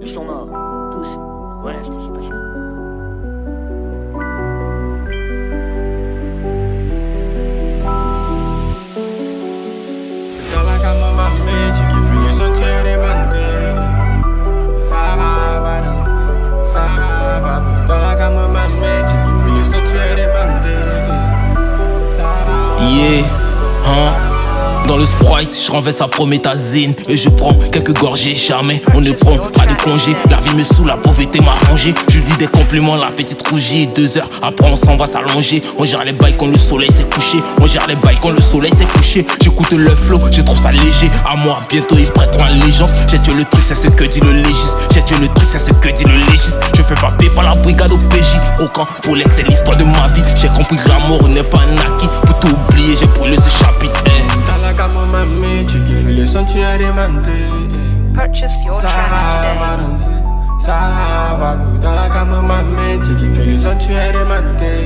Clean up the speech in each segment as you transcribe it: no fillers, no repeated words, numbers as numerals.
Ils sont morts, tous. Voilà ce qui s'est passé. Dans la gamme ma mente qui fait les sentiers mandés. Sarah va danser, Sarah va bouger. Dans la gamme ma mente qui fait les sentiers mandés. Sarah. Yeah, hein. Dans le Sprite, je renverse sa prométhazine et je prends quelques gorgées, jamais on ne prend pas de congé. La vie me saoule, la pauvreté m'a rangé. Je dis des compliments, la petite rougit. 2 heures après on s'en va s'allonger. On gère les bails quand le soleil s'est couché. On gère les bails quand le soleil s'est couché. J'écoute le flow, je trouve ça léger. À moi, bientôt ils prêteront allégeance. J'ai tué le truc, c'est ce que dit le légiste. J'ai tué le truc, c'est ce que dit le légiste. Je fais papier par la brigade au PJ. Au camp, pour l'ex, c'est l'histoire de ma vie. J'ai compris que l'amour n'est pas un acquis. Pour tout oublier, j'ai brûlé ce chapitre. Dans la gamme ma mente qui fait les sentiers mandés. Purchase your tracks Sarah va today. danser, Sarah va bouger. Dans la gamme ma mente qui fait les sentiers mandés.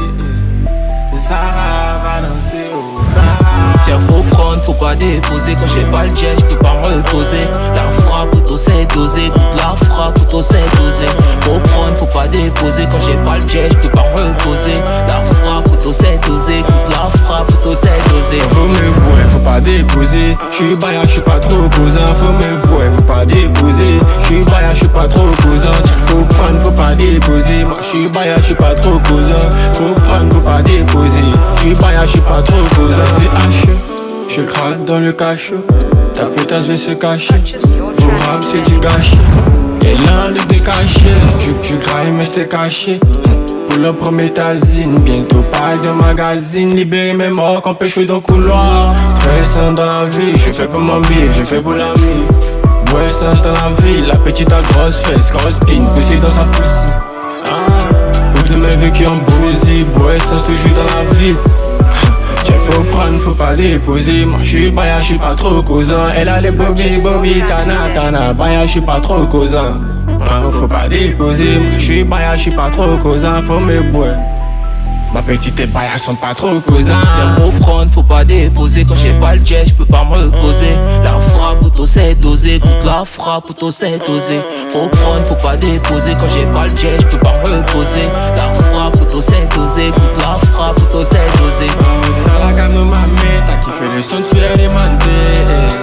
Sarah va danser, oh Sarah. Tiens, faut prendre, faut pas déposer. Quand j'ai pas le jet, je peux pas me reposer. La frappe, plutôt c'est dosé. Goûte la frappe, plutôt c'est dosé. Faut prendre, faut pas déposer. Quand j'ai pas le jet, je peux pas me reposer. La frappe, plutôt c'est dosé. Goûte la frappe, plutôt c'est dosé. Faut me boire, faut pas déposer. J'suis baillant, j'suis pas trop posant. Faut me boire, faut pas déposer. J'suis baillant, j'suis pas trop posant. Faut prendre, faut pas déposer. Moi j'suis baillant, j'suis pas trop posant. Faut prendre, faut pas déposer. J'suis baillant, j'suis pas trop posant. C'est H, je craque dans le cachot. Ta pétasse veut se cacher. Faut rap, c'est du gâchis. Et l'un de décaché. Tu crailles, mais j't'ai caché. Pour le prométhazine, bientôt pas de magazine. Libérer mes morts, qu'on peut jouer dans le couloir. Frère sang dans la vie, je fais pour mon bif, je fais pour l'ami. Bois singe dans la ville, la petite a grosse fesse, grosse pine, poussée dans sa poussée. Pour tous mes vieux qui ont bousé, bois singe toujours dans la ville. Tiens, faut prendre, faut pas déposer. Moi j'suis baya, j'suis pas trop causant. Elle a les bobby, tana, baya, j'suis pas trop causant. Faut pas déposer, moi j'suis baya, j'suis pas trop causant. Faut me boire. Ma petite et baya sont pas trop causants. Tiens, faut prendre, faut pas déposer. Quand j'ai pas le jet, je peux pas me reposer. La frappe, plutôt c'est dosé. Goûte la frappe, plutôt c'est dosé. Faut prendre, faut pas déposer. Quand j'ai pas le jet, je peux pas me reposer. La frappe, plutôt c'est dosé. Goûte la frappe, plutôt c'est dosé. Dans la gamme ma meta qui fait le son, tu es demandé.